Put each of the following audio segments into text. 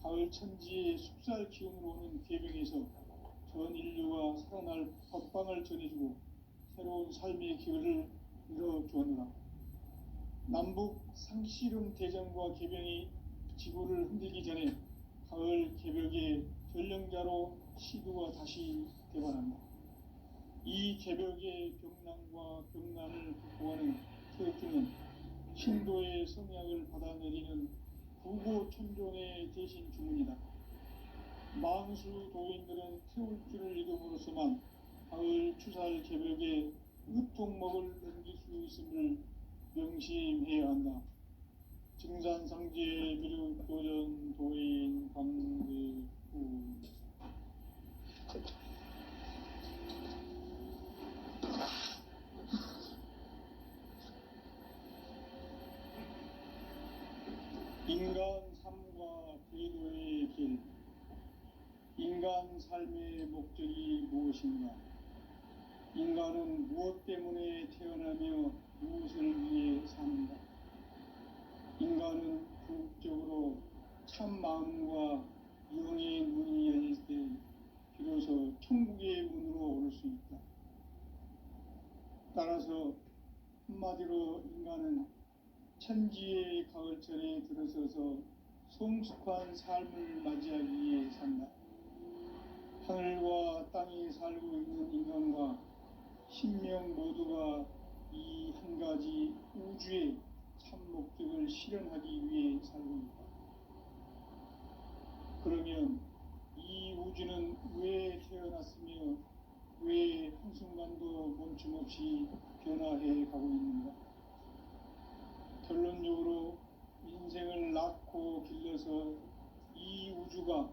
가을 천지의 숲살 기운으로 오는 개병에서 전 인류가 살아날 법방을 전해주고 새로운 삶의 기회를 열어주었노라. 남북 상씨름 대전과 개병이 지구를 흔들기 전에 가을 개벽의 전령자로 시두가 다시 대발한다. 이 개벽의 병난과 병난을 극복하는 태극기는 신도의 성약을 받아내리는 부고천존의 대신 주문이다. 망수 도인들은 태울 줄을 읽음으로써만 가을 추살 개벽에 으통먹을 넘길 수 있음을 명심해야 한다. 증산상제 미륵도전 도인 강대구. 인간 삶과 궤도의 길. 인간 삶의 목적이 무엇인가? 인간은 무엇 때문에 태어나며 무엇을 위해 사는가? 인간은 궁극적으로 참 마음과 영의 문이 열릴 때 비로소 천국의 문으로 오를 수 있다. 따라서 한마디로 인간은 천지의 가을철에 들어서서 성숙한 삶을 맞이하기 위해 산다. 하늘과 땅에 살고 있는 인간과 신명 모두가 이 한 가지 우주의 참 목적을 실현하기 위해 살고 있다. 그러면 이 우주는 왜 태어났으며 왜 한순간도 멈춤없이 변화해 가고 있는가? 결론적으로 인생을 낳고 길러서 이 우주가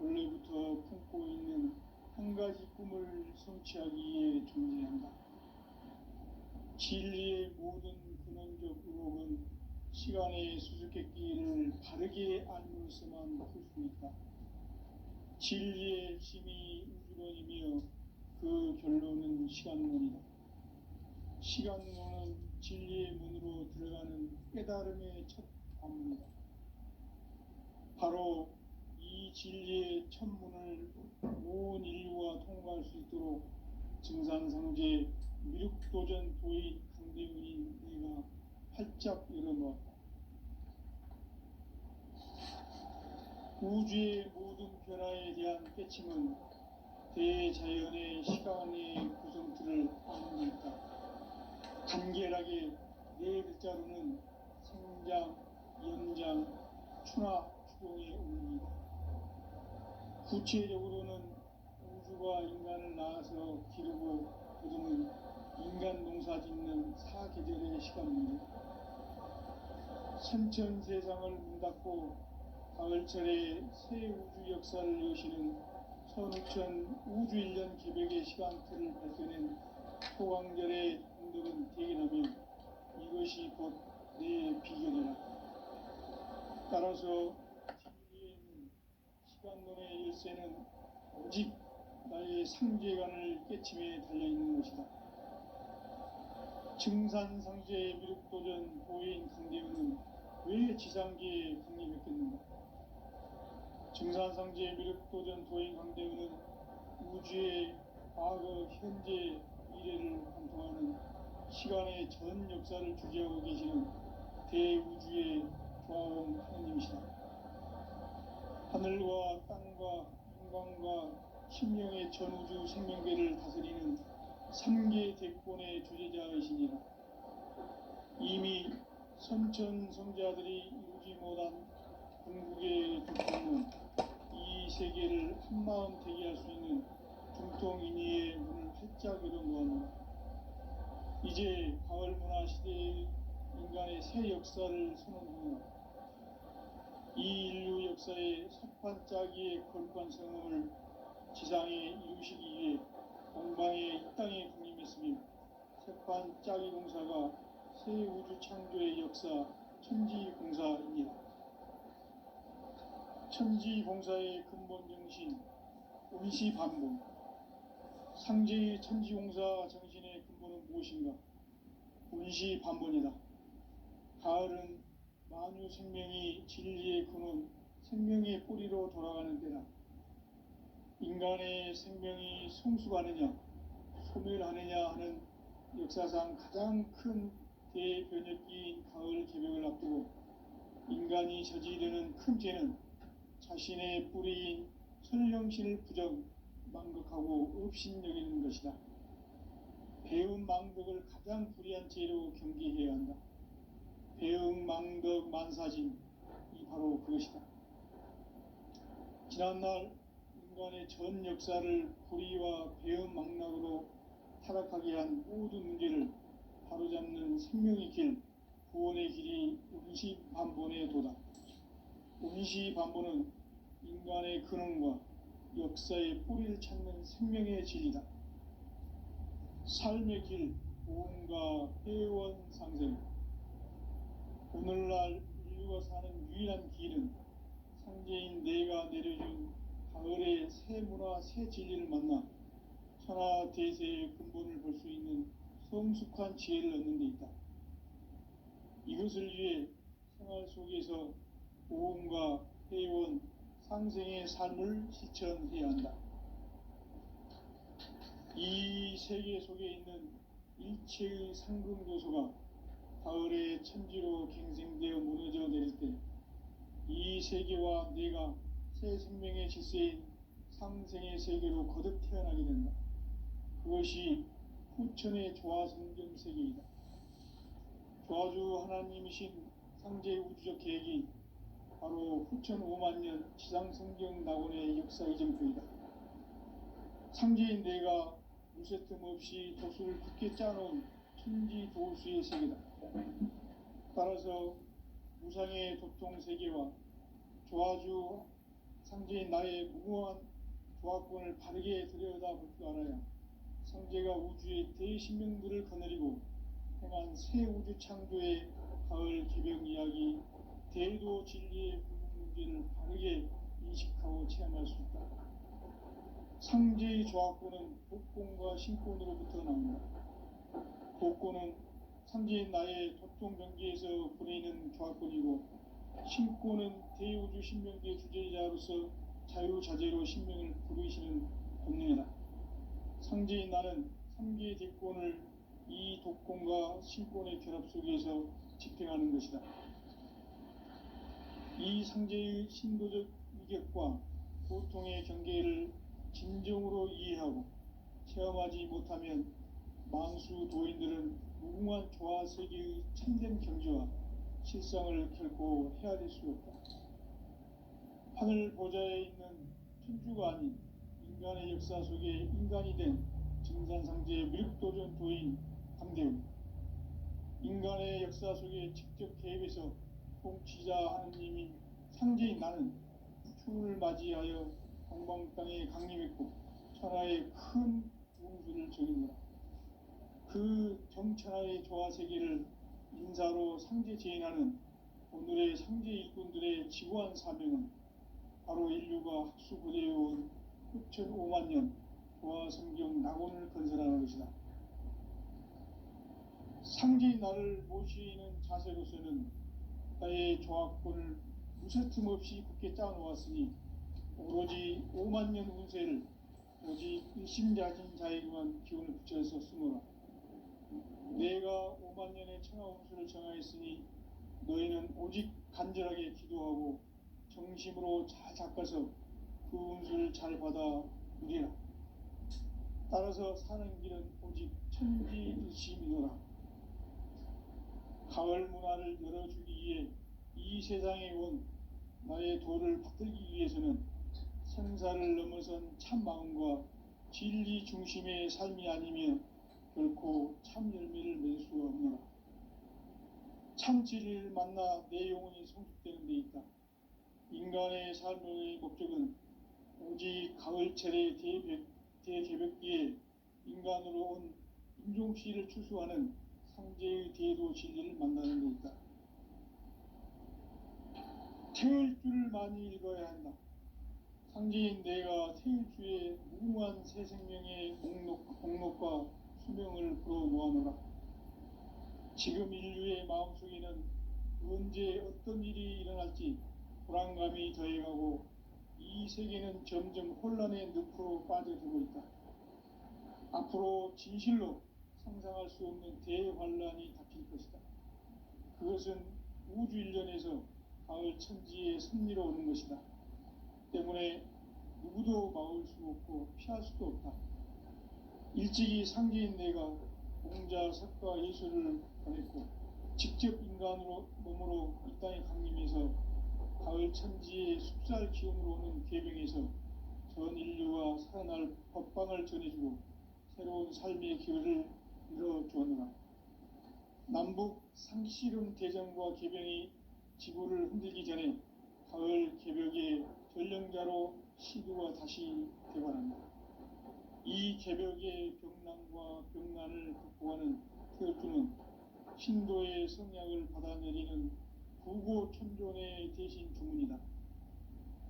원래부터 품고 있는 한 가지 꿈을 성취하기 위해 존재한다. 진리의 모든 근원적 의혹은 시간의 수수께끼를 바르게 알므로서만 풀 수 있다. 진리의 핵심이 우주론이며 그 결론은 시간론이다. 시간론은 진리의 문으로 들어가는 깨달음의 첫 관문이다. 바로 이 진리의 첫 문을 온 인류가 통과할 수 있도록 증산상제 미륵도전 도인 강대훈인 내가 활짝 열어놓았다. 우주의 모든 변화에 대한 깨침은 대자연의 시간의 구성틀을 아는 데 있다. 간결하게 네 글자로는 생장, 연장, 추나 추동의 원리이다. 구체적으로는 우주가 인간을 낳아서 기르고 거두는 인간 농사 짓는 사계절의 시간입니다. 선천 세상을 문 닫고 가을철에 새 우주 역사를 여시는 선우천 우주일년 개벽의 시간틀을 발견한 소강절의 동덕은 대견하며 이것이 곧 내 비결이라. 따라서 진리에 있는 시간론의 열쇠는 오직 나의 상제관을 깨침에 달려있는 것이다. 증산상제 미륵도전 도인 강대훈은 왜 지상계에 강림했겠는가? 증산상제 미륵도전 도인 강대훈은 우주의 과거, 현재, 미래를 관통하는 시간의 전 역사를 주재하고 계시는 대우주의 조화원 하느님이시다. 하늘과 땅과 인간과 신명의 전우주 생명계를 다스리는 3계 대권의 주제자이시니라. 이미 선천 성자들이 이루지 못한 궁극의 두통은 이 세계를 한마음 되게 할 수 있는 중통인의의 문을 활짝 열어놓았노라. 이제 가을 문화 시대의 인간의 새 역사를 선언하노라. 이 인류 역사의 첫 반짝이의 거룩한 성음을 지상에 이루시기 위해 동방의 이 땅에 강림했으며 새반짝이 공사가 새 우주 창조의 역사 천지공사입니다. 천지공사의 근본 정신 운시반복. 상제의 천지공사 정신의 근본은 무엇인가? 운시반복이다. 가을은 만유 생명이 진리의 근원 생명의 뿌리로 돌아가는 때다. 인간의 생명이 성숙하느냐 소멸하느냐 하는 역사상 가장 큰 대변혁기인 가을 개벽을 앞두고 인간이 저지르는 큰 죄는 자신의 뿌리인 선령신을 부정, 망극하고 업신여기는 것이다. 배음 망덕을 가장 불의한 죄로 경계해야 한다. 배음 망덕 만사진이 바로 그것이다. 지난날 인간의 전 역사를 불의와 배음 망락으로 타락하게 한 모든 문제를 바로잡는 생명의 길, 구원의 길이 운시반본의 도다. 운시반본은 인간의 근원과 역사의 뿌리를 찾는 생명의 진리다. 삶의 길, 보험과 회원 상생. 오늘날 인류가 사는 유일한 길은 상제인 내가 내려준 가을의 새 문화, 새 진리를 만나 천하 대세의 근본을 볼 수 있는 성숙한 지혜를 얻는 데 있다. 이것을 위해 생활 속에서 보험과 회원, 상생의 삶을 실천해야 한다. 이 세계 속에 있는 일체의 상금 요소가 가을의 천지로 갱생되어 무너져 내릴 때 이 세계와 내가 새 생명의 질서인 상생의 세계로 거듭 태어나게 된다. 그것이 후천의 조화성경 세계이다. 조화주 하나님이신 상제 우주적 계획이 바로 후천 5만년 지상성경 낙원의 역사 이정표이다. 상제인 내가 무쇠틈 없이 도수를 굳게 짜놓은 천지 도수의 세계다. 따라서 무상의 도통 세계와 조화주 상제인 나의 무궁한 조화권을 바르게 들여다볼 줄 알아야 상제가 우주의 대신명들을 거느리고 행한 새 우주 창조의 가을 개벽 이야기, 대도 진리의 궁극 문제를 바르게 인식하고 체험할 수 있다. 상제의 조화권은 복권과 신권으로부터 나온다. 복권은 상제인 나의 도통 경계에서 보내는 조화권이고 신권은 대우주 신명계 주제자로서 자유자재로 신명을 부르시는 본능이다. 상제인 나는 3개의 대권을 이 독권과 신권의 결합 속에서 집행하는 것이다. 이 상제의 신도적 위격과 고통의 경계를 진정으로 이해하고 체험하지 못하면 만수 도인들은 무궁한 조화 세계의 참된 경지와 실상을 결코 헤아릴 수 없다. 하늘 보좌에 있는 천주가 아닌 인간의 역사 속에 인간이 된 증산상제의 무력도전 도인 강대우, 인간의 역사 속에 직접 개입해서 통치자 하느님인 상제인 나는 추운을 맞이하여 동방 땅에 강림했고 천하의 큰 운수를 적이노라. 그 정천하의 조화세계를 인사로 상제 재현하는 오늘의 상제 일꾼들의 지구한 사명은 바로 인류가 학수고대해온 후천 5만년 조화성경 낙원을 건설하는 것이다. 상제인 나를 모시는 자세로서는 나의 조화권을 무쇠틈 없이 굳게 짜놓았으니 오로지 5만년 운세를 오직 일심자진 자에게만 기운을 붙여서 쓰노라. 내가 5만년의 천하 운수를 정하였으니 너희는 오직 간절하게 기도하고 정심으로 잘 닦아서 그 운수를 잘 받아 누리라. 따라서 사는 길은 오직 천지일심이노라. 가을 문화를 열어주기 위해 이 세상에 온 나의 도를 받들기 위해서는 생사를 넘어선 참 마음과 진리 중심의 삶이 아니면 결코 참 열매를 맺을 수가 없노라. 참 진리를 만나 내 영혼이 성숙되는 데 있다. 인간의 삶의 목적은 오직 가을철의 대개벽기에 인간으로 온 인종씨를 추수하는 상제의 대도 진리를 만나는 데 있다. 태을 줄을 많이 읽어야 한다. 상제인 내가 태일주의 무궁한 새 생명의 목록과 수명을 불어놓아노라. 지금 인류의 마음속에는 언제 어떤 일이 일어날지 불안감이 더해가고 이 세계는 점점 혼란의 늪으로 빠져들고 있다. 앞으로 진실로 상상할 수 없는 대환란이 닥칠 것이다. 그것은 우주 일련에서 가을 천지의 섭리로 오는 것이다. 때문에 누구도 막을 수 없고 피할 수도 없다. 일찍이 상제인 내가 공자, 석가, 예수를 보냈고 직접 인간으로 몸으로 이 땅에 강림해서 가을 천지의 숲살 기운으로 오는 계병에서 전 인류가 살아날 법방을 전해주고 새로운 삶의 기회를 열어주었노라. 남북 상씨름 대전과 계병이 지구를 흔들기 전에 가을 개벽의 전령자로 시두가 다시 되관한다. 이 개벽의 병난과 병난을 극복하는 태어주는 신도의 성약을 받아내리는 부고천존의 대신 주문이다.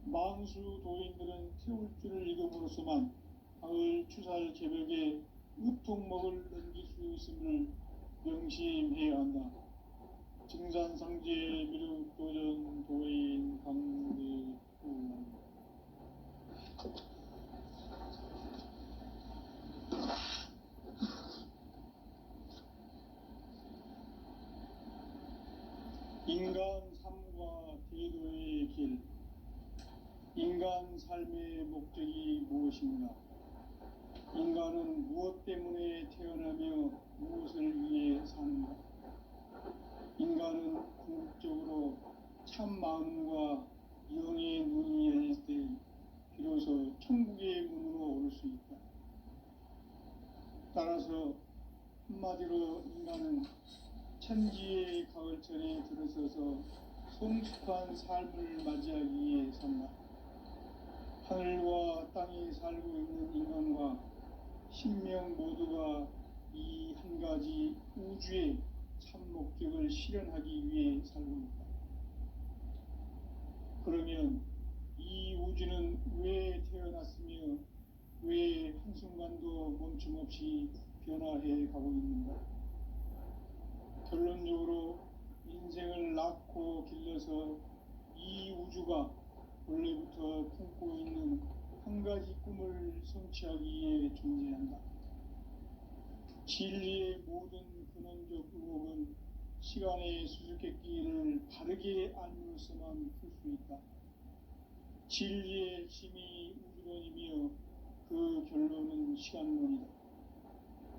만수 도인들은 태울주를 읽음으로써만 가을 추살 개벽의 으통목을 넘길 수 있음을 명심해야 한다. 증산상제 미륵도전 도인 강대구 인간 삶과 대도의 길. 인간 삶의 목적이 무엇인가? 인간은 무엇 때문에 태어나며 무엇을 위해 사는가? 인간은 궁극적으로 참 마음과 영의 눈이 열릴 때 비로소 천국의 문으로 오를 수 있다. 따라서 한마디로 인간은 천지의 가을철에 들어서서 성숙한 삶을 맞이하기 위해 산다. 하늘과 땅에 살고 있는 인간과 신명 모두가 이 한 가지 우주의 참 목적을 실현하기 위해 살고 있다. 그러면 이 우주는 왜 태어났으며 왜 한순간도 멈춤없이 변화해 가고 있는가? 결론적으로 인생을 낳고 길러서 이 우주가 원래부터 품고 있는 한 가지 꿈을 성취하기 위해 존재한다. 진리의 모든 근원적 의혹은 시간의 수수께끼를 바르게 알므로서만 풀 수 있다. 진리의 핵심이 우주론이며 그 결론은 시간론이다.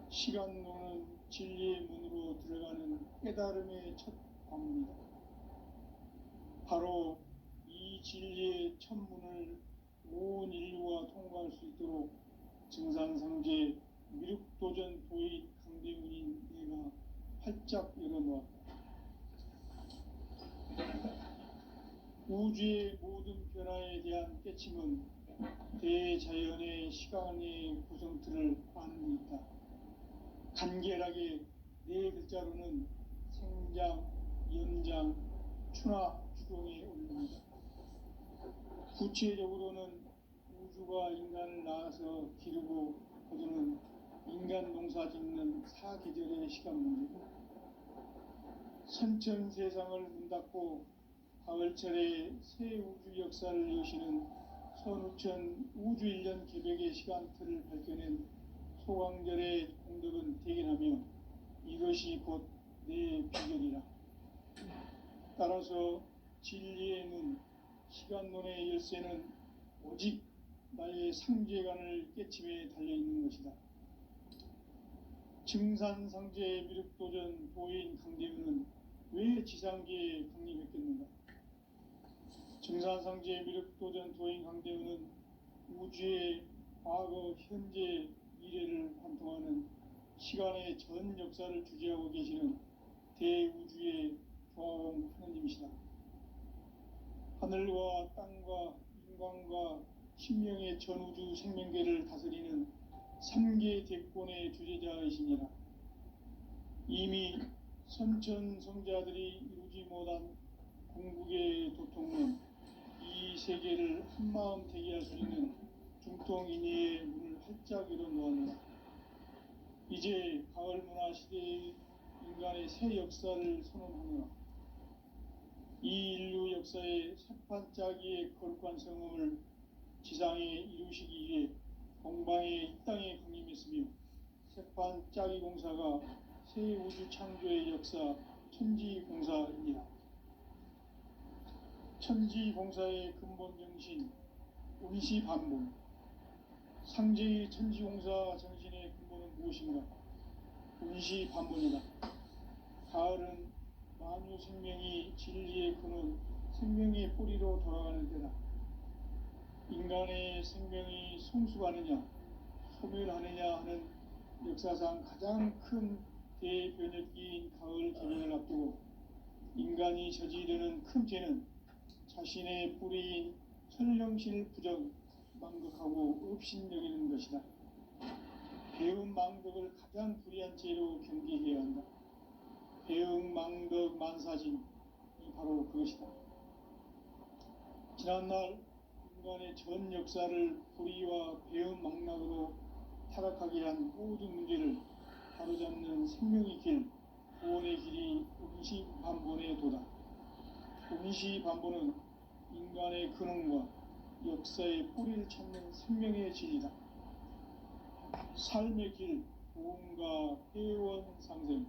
시간론은 진리의 문으로 들어가는 깨달음의 첫 관문이다. 바로 이 진리의 첫 문을 온 인류가 통과할 수 있도록 증산상제 미륵도전 도인 강대훈인 내가 활짝 열어놓았다. 우주의 모든 변화에 대한 깨침은 대자연의 시간의 구성틀을 아는 데 있다. 간결하게 네 글자로는 생장, 연장, 추나 추동에 올립니다. 구체적으로는 우주가 인간을 낳아서 기르고 거두는 인간 농사 짓는 사계절의 시간 문제고, 선천 세상을 문 닫고 가을철에 새 우주 역사를 여시는 선우천 우주 일년 개벽의 시간틀을 밝혀낸 소강절의 공덕은 대견하며 이것이 곧 내 비결이라. 따라서 진리의 문, 시간론의 열쇠는 오직 나의 상제관을 깨침에 달려있는 것이다. 증산상제 미륵도전 도인 강대훈은 왜 지상계에 강림했겠는가? 증산상제 미륵도전 도인 강대훈은 우주의 과거, 현재, 미래를 관통하는 시간의 전 역사를 주재하고 계시는 대우주의 조화원 하느님이시다. 하늘과 땅과 인간과 신명의 전우주 생명계를 다스리는 3계 대권의 주재자이시니라. 이미 선천성자들이 이루지 못한 궁극의 도통은 이 세계를 한마음 되게 할 수 있는 중통인의의 문을 활짝 열어놓았노라. 이제 가을 문화 시대의 인간의 새 역사를 선언하노라. 이 인류 역사의 새판짜기의 거룩한 성음을 지상에 이루시기 위해 동방의 이 땅에 강림했으며 새판짜기 공사가 새 우주 창조의 역사 천지공사입니다. 천지공사의 근본 정신 의시반본. 상제의 천지공사 정신의 근본은 무엇인가? 의시반본이다. 가을은 만유 생명이 진리의 근원, 생명의 뿌리로 돌아가는 때다. 인간의 생명이 성숙하느냐, 소멸하느냐 하는 역사상 가장 큰 대변혁기인 가을 개명을 앞두고 인간이 저지르는 큰 죄는 자신의 뿌리인 천령실 부정, 망덕하고 업신여기는 것이다. 배음 망덕을 가장 불의한 죄로 경계해야 한다. 배음 망덕 만사진이 바로 그것이다. 지난날 인간의 전 역사를 불의와 배음 망락으로 타락하게 한 모든 문제를 바로잡는 생명의 길, 구원의 길이 음시반본의 도다. 음시반본은 인간의 근원과 역사의 뿌리를 찾는 생명의 진리다. 삶의 길, 보험과 회원 상생.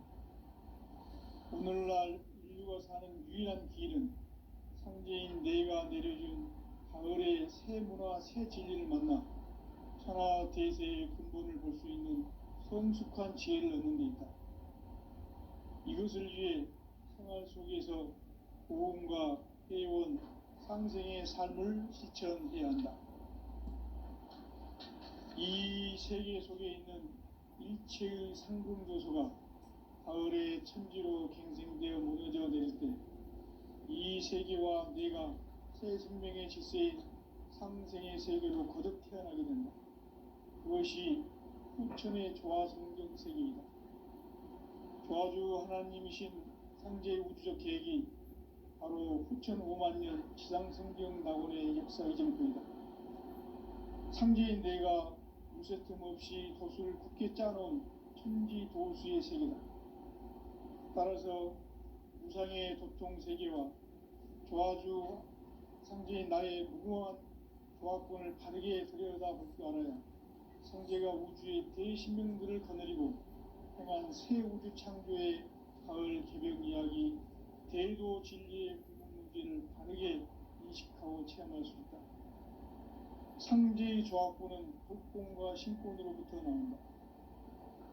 오늘날 인류가 사는 유일한 길은 상제인 내가 내려준 가을의 새 문화, 새 진리를 만나 천하 대세의 근본을 볼 수 있는 성숙한 지혜를 얻는 데 있다. 이것을 위해 생활 속에서 보험과 회원, 상생의 삶을 실천해야 한다. 이 세계 속에 있는 일체의 상금조소가 가을의 천지로 갱생되어 무너져 내릴 때 이 세계와 내가 새 생명의 질서인 상생의 세계로 거듭 태어나게 된다. 그것이 후천의 조화성경 세계이다. 조화주 하나님이신 상제의 우주적 계획이 바로 후천 5만 년 지상성경 낙원의 역사 이정표이다. 상제인 내가 무쇠틈 없이 도수를 굳게 짜놓은 천지 도수의 세계다. 따라서 우상의 도통 세계와 조화주 상제인 나의 무궁한 조화권을 바르게 들여다볼 줄 알아야 상제가 우주의 대신명들을 거느리고 행한 새 우주 창조의 가을 개벽 이야기, 대도 진리의 궁극 문제를 바르게 인식하고 체험할 수 있다. 상제의 조화권은 독권과 신권으로부터 나온다.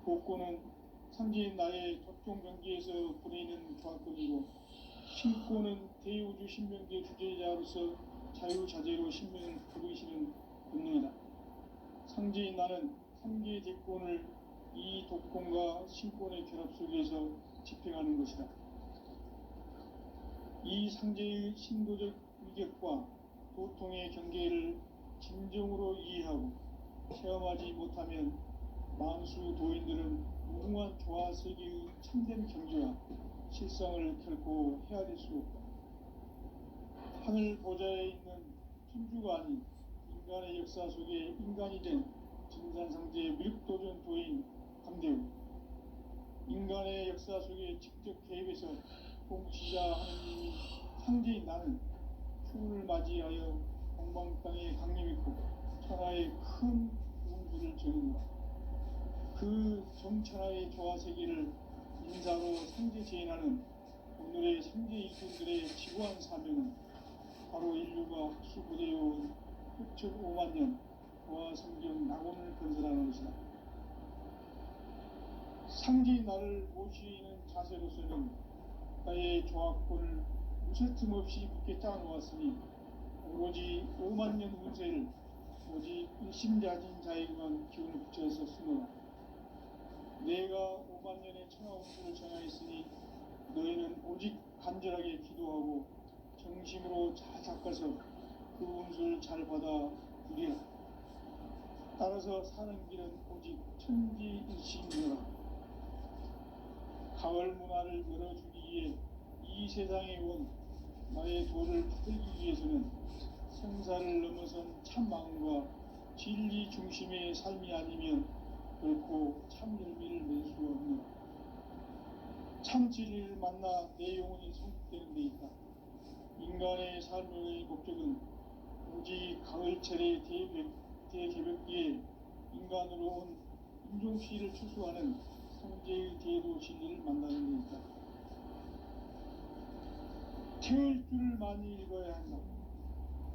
독권은 상제인 나의 도통 경계에서 보내는 조화권이고, 신권은 대우주 신명계 주제자로서 자유자재로 신명을 부르시는 본능이다. 상제인 나는 3개의 대권을 이 독권과 신권의 결합 속에서 집행하는 것이다. 이 상제의 신도적 위격과 도통의 경계를 진정으로 이해하고 체험하지 못하면 만수 도인들은 무궁한 조화 세계의 참된 경지와 실상을 결코 헤아릴 수 없다. 하늘 보좌에 있는 천주가 아닌 인간의 역사 속에 인간이 된 진산상제의 미륵도전 도인 감대우, 인간의 역사 속에 직접 개입해서 통치자 하느님이 상제인 나는 추운을 맞이하여 동방 땅에 강림했고 천하의 큰 운수를 전했노라. 그 정천하의 조화 세계를 인사로 상제 제인하는 오늘의 상제 일꾼들의 지구한 사명은 바로 인류가 수부되어온 후천 5만 년 조화 성경 낙원을 건설하는 것이다. 상제의 나를 모시는 자세로서는 나의 조화권을 무쇠틈 없이 굳게 짜놓았으니 오로지 5만 년 운세를 오직 일심자진 자에게만 기운을 붙여서 쓰노라. 내가 5만 년의 천하 운수를 정하였으니 너희는 오직 간절하게 기도하고 정심으로 잘 닦아서 그 운수를 잘 받아 누리라. 따라서 사는 길은 오직 천지일심이라. 가을 문화를 열어주기 위해 이 세상에 온 나의 도를 붙들기 위해서는 생사를 넘어선 참 마음과 진리 중심의 삶이 아니면 결코 참 열매를 낼 수 없노라. 참 진리를 만나 내 영혼이 성숙되는 데 있다. 인간의 삶의 목적은 오직 가을철의 대개벽기에 인간으로 온 인종시를 추수하는 성제의 대도 진리를 만나는 데있다. 태을 줄을 많이 읽어야 한다.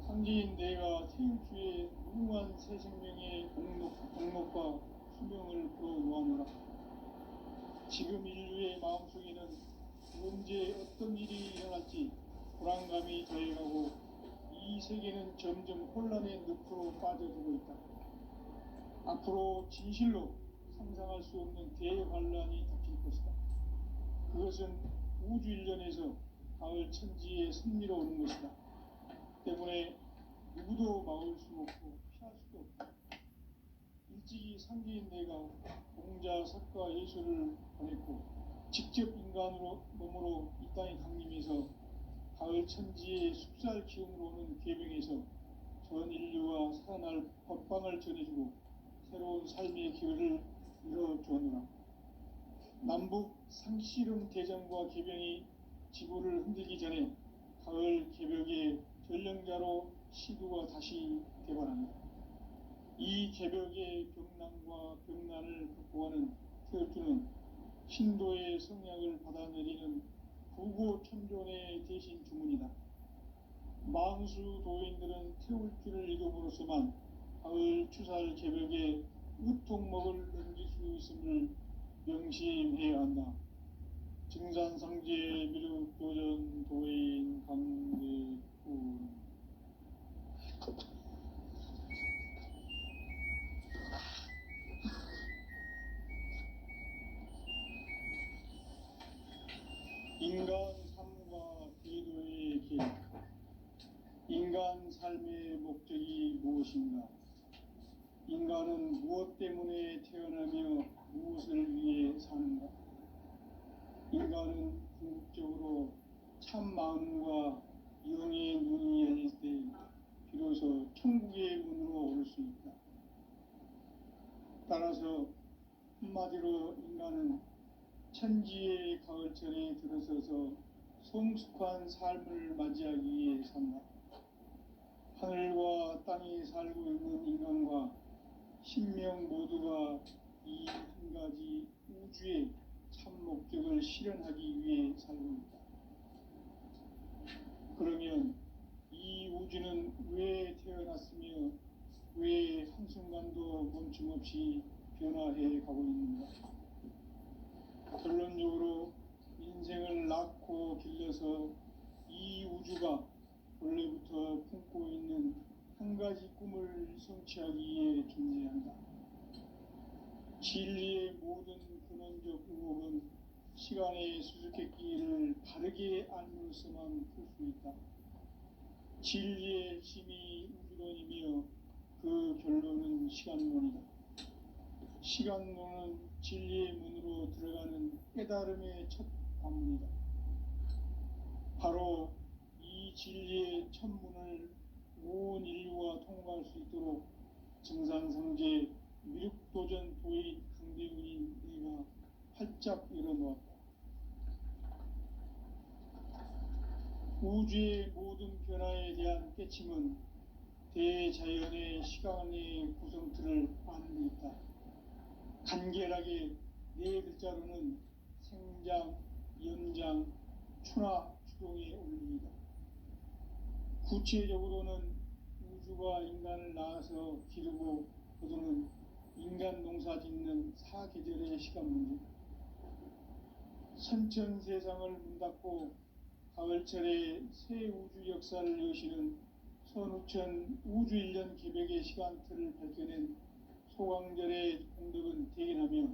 성지인 내가 태을 주에 무궁한 새 생명의 공목과 수명을 불어놓아노라. 지금 인류의 마음속에는 언제 어떤 일이 일어날지 불안감이 더해가고 이 세계는 점점 혼란의 늪으로 빠져들고 있다. 앞으로 진실로 상상할 수 없는 대환란이 닥칠 것이다. 그것은 우주 일련에서 가을 천지의 승리로 오는 것이다. 때문에 누구도 막을 수 없고 피할 수도 없다. 일찍이 상제인 내가 공자, 석가, 예수를 보냈고 직접 인간으로 몸으로 이 땅에 강림해서 가을 천지의 숲살 기운으로 오는 계명에서 전 인류와 살아날 법방을 전해주고 새로운 삶의 기회를 열어주었노라. 남북 상씨름 대전과 개병이 지구를 흔들기 전에 가을 개벽의 전령자로 시구가 다시 개발한다. 이 개벽의 병난과 병난을 극복하는 태을주는 신도의 성약을 받아내리는 구고천존의 대신 주문이다. 망수 도인들은 태울주를 읽음으로써만 가을 추살 개벽에 으통목을 넘길 수 있음을 명심해야 한다. 증산상제 미륵도전 도인 강대군. 인간 삶과 기도의 길. 인간 삶의 목적이 무엇인가? 인간은 무엇 때문에 태어나며 무엇을 위해 사는가? 인간은 궁극적으로 참 마음과 영의 눈이 열릴 때 비로소 천국의 문으로 올 수 있다. 따라서 한마디로 인간은 천지의 가을철에 들어서서 성숙한 삶을 맞이하기 위해 산다. 하늘과 땅에 살고 있는 인간과 신명 모두가 이 한 가지 우주의 참 목적을 실현하기 위해 살고 있다. 그러면 이 우주는 왜 태어났으며 왜 한순간도 멈춤없이 변화해 가고 있는가? 결론적으로 인생을 낳고 길러서 이 우주가 원래부터 품고 있는 한 가지 꿈을 성취하기 위해 존재한다. 진리의 모든 근원적 의혹은 시간의 수수께끼를 바르게 알므로서만 풀 수 있다. 진리의 힘이 우주론이며 그 결론은 시간론이다. 시간론은 진리의 문으로 들어가는 깨달음의 첫 관문이다. 바로 이 진리의 첫 문을 온 인류가 통과할 수 있도록 증산성제 미륵도전 도인 강대군인 내가 활짝 열어놓았다. 우주의 모든 변화에 대한 깨침은 대자연의 시간의 구성틀을 아는 데 있다. 간결하게 네 글자로는 생장, 연장, 추나 추동의 원리이다. 구체적으로는 우주가 인간을 낳아서 기르고 거두는 인간 농사 짓는 사계절의 시간 문제. 선천 세상을 문 닫고 가을철에 새 우주 역사를 여시는 선우천 우주 1년 기백의 시간틀을 밝혀낸 소강절의 공덕은 대견하며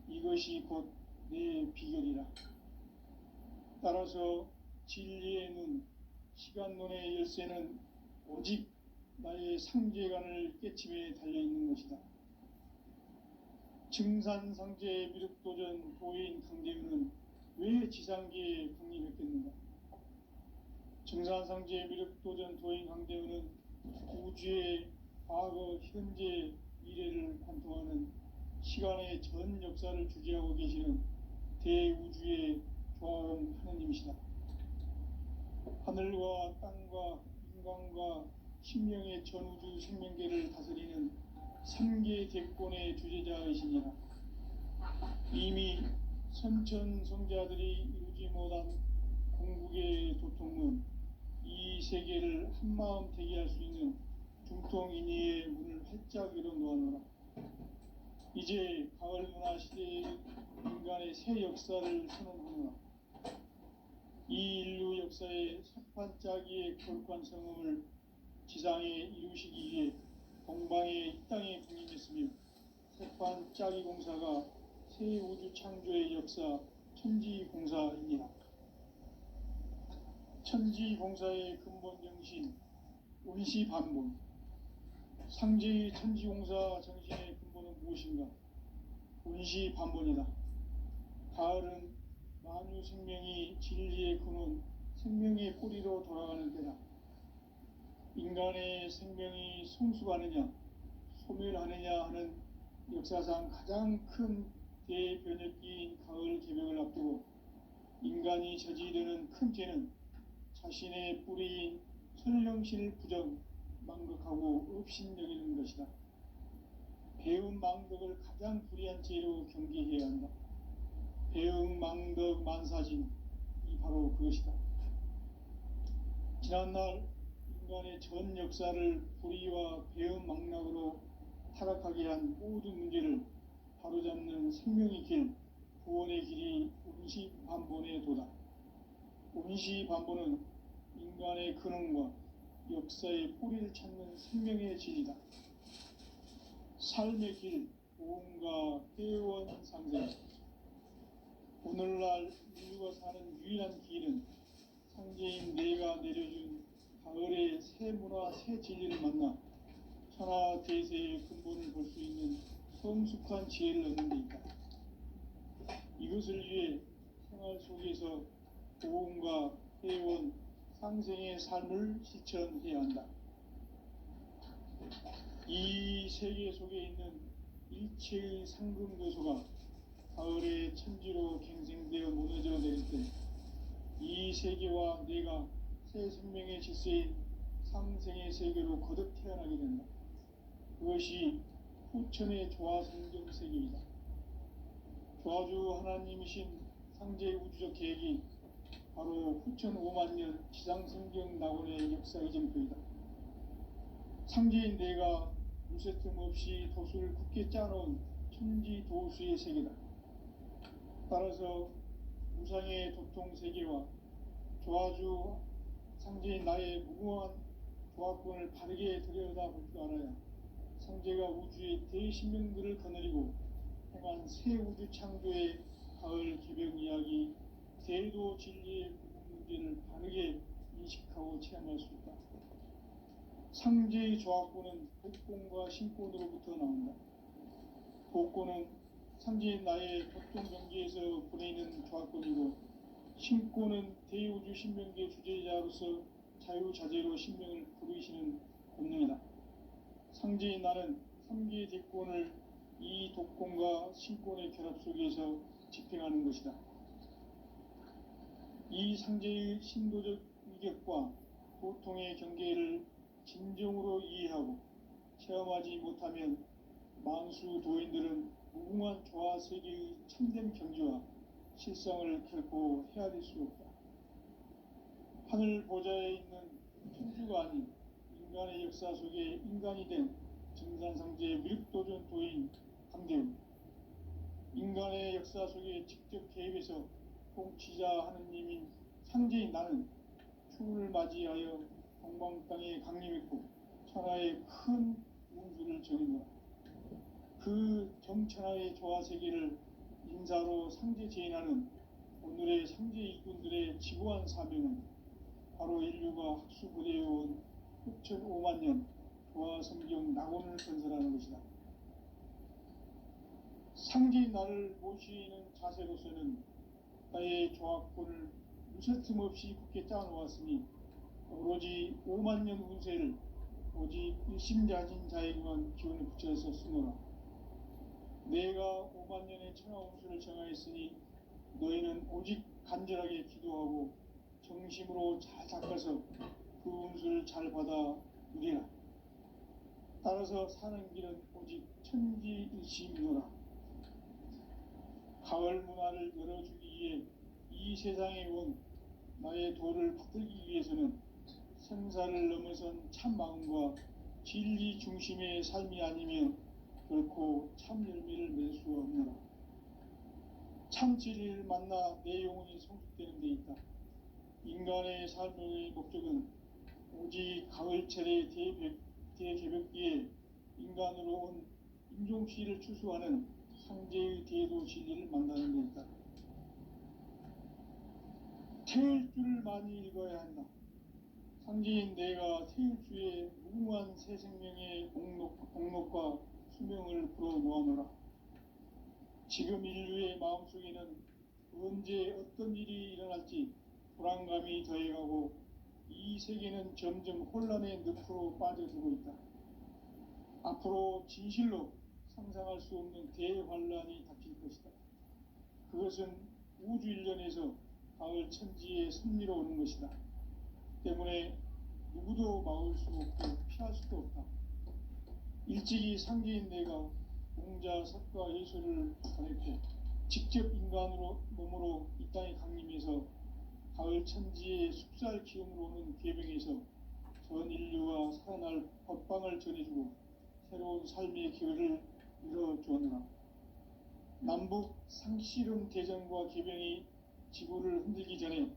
이것이 곧 내 비결이라. 따라서 진리의 눈, 시간론의 열쇠는 오직 나의 상제관을 깨침에 달려있는 것이다. 증산상제 미륵도전 도인 강대윤은 왜 지상계에 강림했겠는가? 증산상제 미륵도전 도인 강대윤은 우주의 과거, 현재, 미래를 관통하는 시간의 전 역사를 주재하고 계시는 대우주의 조화음 하느님이시다. 하늘과 땅과 인간과 신명의 전우주 생명계를 다스리는 삼계 대권의 주제자이시니라. 이미 선천성자들이 이루지 못한 궁극의 도통은 이 세계를 한마음 되게 할 수 있는 중통인의의 문을 활짝 열어놓아노라. 이제 가을 문화 시대의 인간의 새 역사를 선언하노라. 이 인류 역사의 첫 반짝이의 거룩한 성음을 지상에 이루시기 위해 동방의 이 땅에 군림했으며 새반짝이 공사가 새 우주 창조의 역사 천지공사입니다. 천지공사의 근본 정신 운시반본. 상제의 천지공사 정신의 근본은 무엇인가? 운시반본이다. 가을은 만유 생명이 진리의 근원, 생명의 뿌리로 돌아가는 때다. 인간의 생명이 성숙하느냐, 소멸하느냐 하는 역사상 가장 큰 대변혁기인 가을 개벽을 앞두고 인간이 저지르는 큰 죄는 자신의 뿌리인 선령신을 부정, 망극하고 업신여기는 것이다. 배움 망덕을 가장 불의한 죄로 경계해야 한다. 배움 망덕 만사진이 바로 그것이다. 지난날 인간의 전 역사를 불의와 배움 망락으로 타락하게 한 모든 문제를 바로잡는 생명의 길, 구원의 길이 운시반본의 도다. 운시반본은 인간의 근원과 역사의 뿌리를 찾는 생명의 진이다. 삶의 길, 보험과 회원 상생. 오늘날 인류가 사는 유일한 길은 상제인 내가 내려준 가을의 새 문화, 새 진리를 만나 천하 대세의 근본을 볼 수 있는 성숙한 지혜를 얻는 데 있다. 이것을 위해 생활 속에서 보험과 회원, 상생의 삶을 실천해야 한다. 이 세계 속에 있는 일체의 상금 요소가 가을의 천지로 갱생되어 무너져 내릴 때 이 세계와 내가 새 생명의 질서인 상생의 세계로 거듭 태어나게 된다. 그것이 후천의 조화성경 세계이다. 조화주 하나님이신 상제의 우주적 계획이 바로 후천 5만 년 지상성경 낙원의 역사 이정표이다. 상제인 내가 무쇠틈 없이 도수를 굳게 짜놓은 천지 도수의 세계다. 따라서 우상의 도통 세계와 조화주 상제인 나의 무궁한 조화권을 바르게 들여다볼 줄 알아야 상제가 우주의 대신명들을 거느리고 행한 새 우주 창조의 가을 개벽 이야기, 대도 진리의 문제를 바르게 인식하고 체험할 수 있다. 상제의 조화권은 복권과 신권으로부터 나온다. 복권은 상제인 나의 보통 경계에서 보내는 조화권이고, 신권은 대우주 신명계 주제자로서 자유자재로 신명을 부르시는 본능이다. 상제인 나는 3개의 대권을 이 독권과 신권의 결합 속에서 집행하는 것이다. 이 상제의 신도적 위격과 보통의 경계를 진정으로 이해하고 체험하지 못하면 만수 도인들은 무궁한 조화 세계의 참된 경지와 실상을 결코 헤아릴 수 없다. 하늘 보좌에 있는 천주가 아닌 인간의 역사 속에 인간이 된 증산상제의 미륵도전 도인 강대우, 인간의 역사 속에 직접 개입해서 통치자 하느님인 상제인 나는 추운을 맞이하여 동방 땅에 강림했고 천하의 큰 운수를 정해놓아 그 정천하의 조화 세계를 인사로 상제 제인하는 오늘의 상제 일꾼들의 지고한 사명은 바로 인류가 학수고대해온 6,5만 년 조화 성경 낙원을 건설하는 것이다. 상제인 나를 모시는 자세로서는 나의 조화권을 무쇠틈 없이 굳게 짜놓았으니 오로지 5만 년 운세를 오직 일심자진 자에게만 기운을 붙여서 쓰노라. 내가 5만 년의 천하 운수를 정하였으니 너희는 오직 간절하게 기도하고 정심으로 잘 닦아서 그 운수를 잘 받아 누리라. 따라서 사는 길은 오직 천지일심이노라. 가을 문화를 열어주기 위해 이 세상에 온 나의 도를 붙들기 위해서는 생사를 넘어선 참 마음과 진리 중심의 삶이 아니면 결코 참 열매를 맺을 수 없노라. 참 진리를 만나 내 영혼이 성숙되는 데 있다. 인간의 삶의 목적은 오직 가을철의 대개벽기에 인간으로 온 인종씨를 추수하는 상제의 대도 진리를 만나는 데 있다. 태울 줄을 많이 읽어야 한다. 상제인 내가 태울 주의 무궁한 새 생명의 공록과 수명을 불어모아노라. 지금 인류의 마음속에는 언제 어떤 일이 일어날지 불안감이 더해가고 이 세계는 점점 혼란의 늪으로 빠져들고 있다. 앞으로 진실로 상상할 수 없는 대환란이 닥칠 것이다. 그것은 우주 일련에서 가을 천지에 섭리로 오는 것이다. 때문에 누구도 막을 수 없고 피할 수도 없다. 일찍이 상제인 내가 공자, 석가, 예수를 가르쳐 직접 인간으로 몸으로 이 땅에 강림해서 가을 천지의 숲살 기운으로 오는 계명에서 전 인류와 살아날 법방을 전해주고 새로운 삶의 기회를 이뤄주었노라. 남북 상씨름 대전과 개병이 지구를 흔들기 전에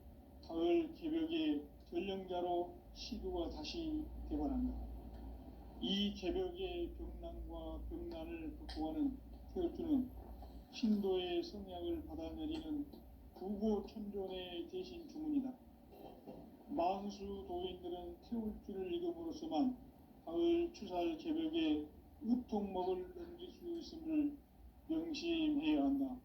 가을 개벽의 전령자로 시두가 다시 되관한다. 이 개벽의 병난과 병난을 극복하는 태울주는 신도의 성약을 받아내리는 구고천존의 대신 주문이다. 만수 도인들은 태울주를 읽음으로써만 가을 추살 개벽에 우통목을 넘길 수 있음을 명심해야 한다.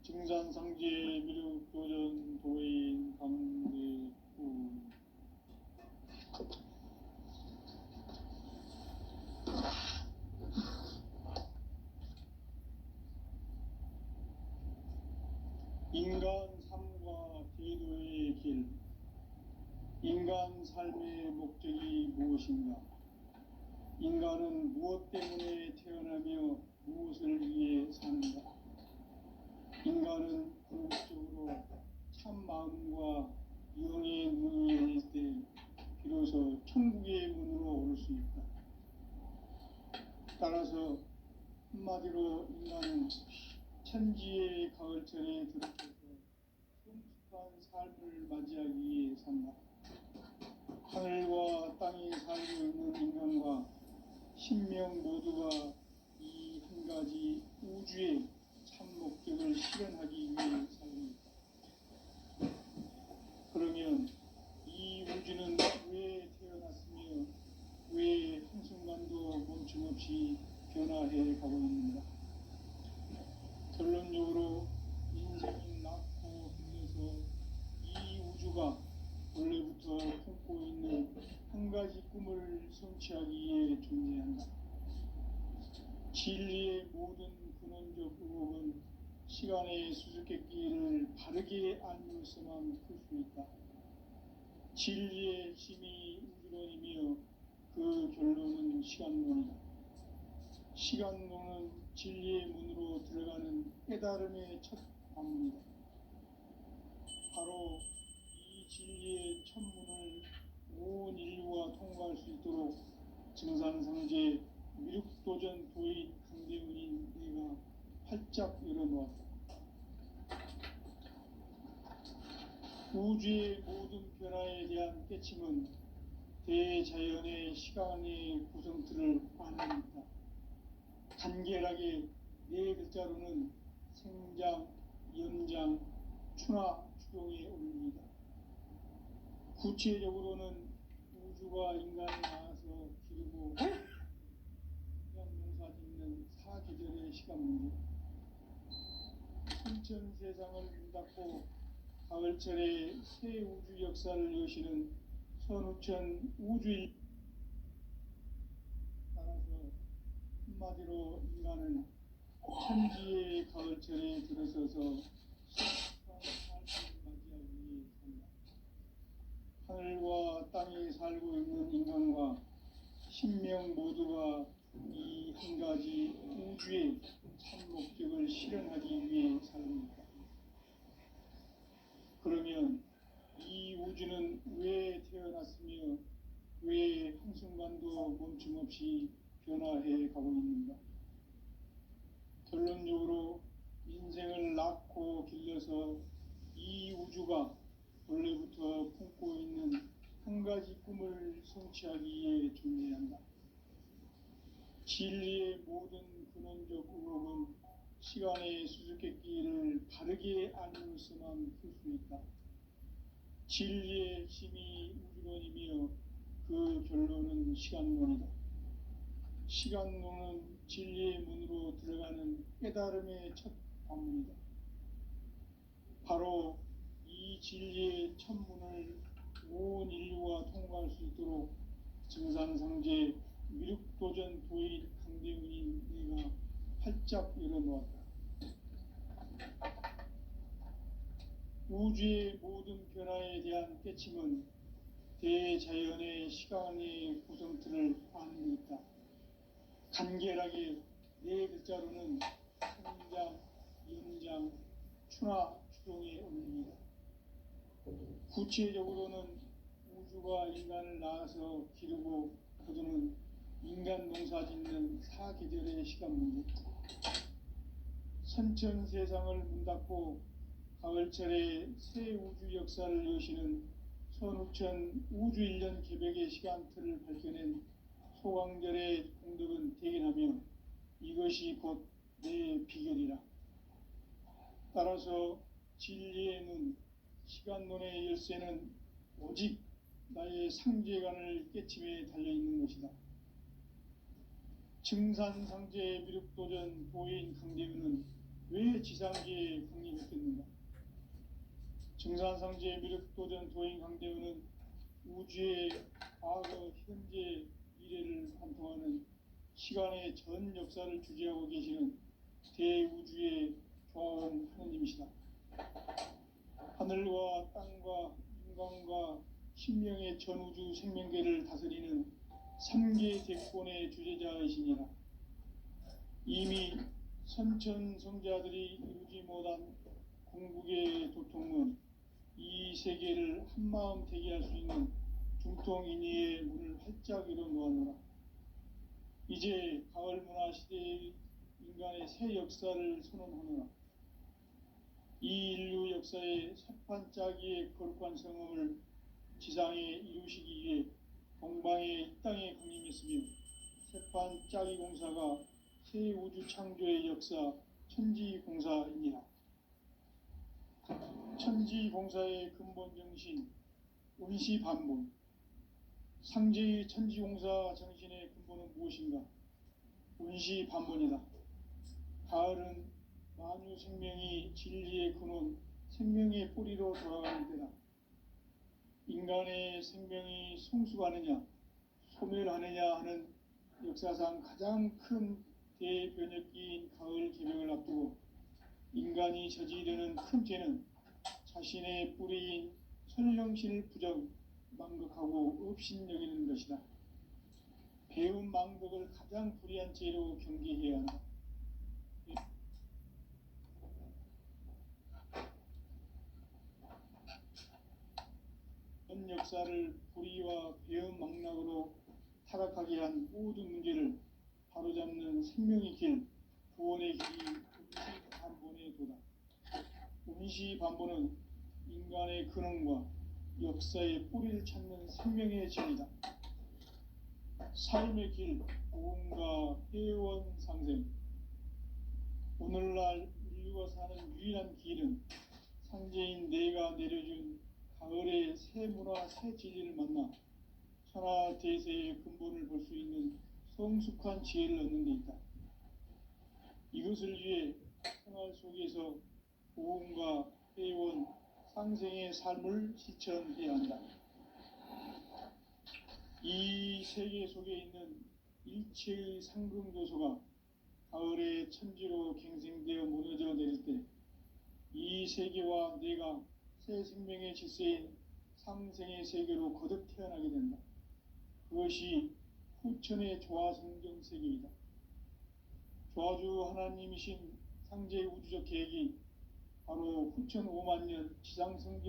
증산상제 미륵도전 도인 강대구. 인간 삶과 제도의 길. 인간 삶의 목적이 무엇인가? 인간은 무엇 때문에 태어나며 무엇을 위해 사는가? 인간은 궁극적으로 참 마음과 영의 눈이 열릴 때 비로소 천국의 문으로 오를 수 있다. 따라서 한마디로 인간은 천지의 가을철에 들어서서 성숙한 삶을 맞이하기 위해 산다. 하늘과 땅에 살고 있는 인간과 신명 모두가 이 한 가지 우주의 참 목적을 실현하기 위해 살고 있다. 그러면 이 우주는 왜 태어났으며 왜 한순간도 멈춤없이 변화해 가고 있는가? 결론적으로 인생은 낳고 흘려서 이 우주가 원래부터 품고 있는 한 가지 꿈을 성취하기 위해 존재한다. 진리의 모든 근원적 의혹은 시간의 수수께끼를 바르게 알면서만 풀 수 있다. 진리의 힘이 우주론이며 그 결론은 시간론이다. 시간론은 진리의 문으로 들어가는 깨달음의 첫 관문이다. 바로 이 진리의 천문을 온 인류가 통과할 수 있도록 증산상제 미륵도전 도인 강대훈인 내가 활짝 열어놓았다. 우주의 모든 변화에 대한 깨침은 대자연의 시간의 구성틀을 반영했다. 간결하게 네 글자로는 생장, 연장, 추나, 추동의 원리이다. 구체적으로는 우주가 인간을 낳아서 기르고 농사 짓는 사계절의 시간 문제, 순천 세상을 문 닫고 가을철에 새 우주 역사를 여시는 선우천 우주일. 따라서 한마디로 인간은 천지의 가을철에 들어서서 성숙한 삶을 맞이하기 위해 산다. 하늘과 땅에 살고 있는 인간과 신명 모두가 이 한 가지 우주의 참 목적을 실현하기 위해 삽니다. 그러면 이 우주는 왜 태어났으며 왜 한순간도 멈춤없이 변화해 가고 있는가? 결론적으로 인생을 낳고 길러서 이 우주가 원래부터 품고 있는 한 가지 꿈을 성취하기 위해 존재한다. 진리의 모든 근원적 의혹은 시간의 수수께끼를 바르게 알므로서만 풀 수 있다. 진리의 핵심이 우주론이며 그 결론은 시간론이다. 시간론은 진리의 문으로 들어가는 깨달음의 첫 관문이다. 바로 이 진리의 첫 문을 온 인류가 통과할 수 있도록 증산상제 미륵도전 도인 강대훈인 내가 활짝 열어놓았다. 우주의 모든 변화에 대한 깨침은 대자연의 시간의 구성틀을 아는 데 있다. 간결하게 네 글자로는 성장, 연장, 추나 추동의 원리입니다. 구체적으로는 우주가 인간을 낳아서 기르고 거두는 인간 농사 짓는 사계절의 시간 문제, 선천 세상을 문 닫고 가을철에 새 우주 역사를 여시는 선우천 우주 1년 개백의 시간틀을 밝혀낸 소강절의 공덕은 대견하며 이것이 곧 내 비결이라. 따라서 진리의 눈, 시간론의 열쇠는 오직 나의 상제관을 깨침에 달려있는 것이다. 증산상제 미륵도전 도인 강대훈은 왜 지상계에 강림했겠는가? 증산상제 미륵도전 도인 강대훈은 우주의 과거, 현재, 미래를 관통하는 시간의 전 역사를 주재하고 계시는 대우주의 조화원 하느님이시다. 하늘과 땅과 인간과 신명의 전우주 생명계를 다스리는 3계 대권의 주제자이시니라. 이미 선천성자들이 이루지 못한 궁극의 도통은 이 세계를 한마음 되게 할 수 있는 중통인의의 문을 활짝 열어놓아노라. 이제 가을 문화 시대의 인간의 새 역사를 선언하노라. 이 인류 역사의 새판짜기의 거룩한 성음을 지상에 이루시기 위해 동방의 이 땅에 강림했으며 새판짜기 공사가 새 우주 창조의 역사 천지공사입니다. 천지공사의 근본 정신 운시반본, 상제의 천지공사 정신의 근본은 무엇인가? 운시반본이다. 가을은 만유 생명이 진리의 근원, 생명의 뿌리로 돌아가는 때다. 인간의 생명이 성숙하느냐, 소멸하느냐 하는 역사상 가장 큰 대변혁기인 가을 개명을 앞두고 인간이 저지르는 큰 죄는 자신의 뿌리인 선령신을 부정, 망극하고 업신여기는 것이다. 배운 망극을 가장 불의한 죄로 경계해야 한다. 전 역사를 불의와 배운 망락으로 타락하게 한 모든 문제를 바로잡는 생명의 길, 구원의 길이 운시반본의 도다. 운시반본은 인간의 근원과 역사의 뿌리를 찾는 생명의 진이다. 삶의 길, 고음과 회원 상생. 오늘날 인류가 사는 유일한 길은 상제인 내가 내려준 가을의 새 문화, 새 진리를 만나 천하 대세의 근본을 볼 수 있는 성숙한 지혜를 얻는 데 있다. 이것을 위해 생활 속에서 고음과 회원, 상생의 삶을 실천해야 한다. 이 세계 속에 있는 일체의 상금조소가 가을의 천지로 갱생되어 무너져 내릴 때 이 세계와 내가 새 생명의 질서인 상생의 세계로 거듭 태어나게 된다. 그것이 후천의 조화성경 세계이다. 조화주 하나님이신 상제의 우주적 계획이 바로 후천 5만 년 지상성경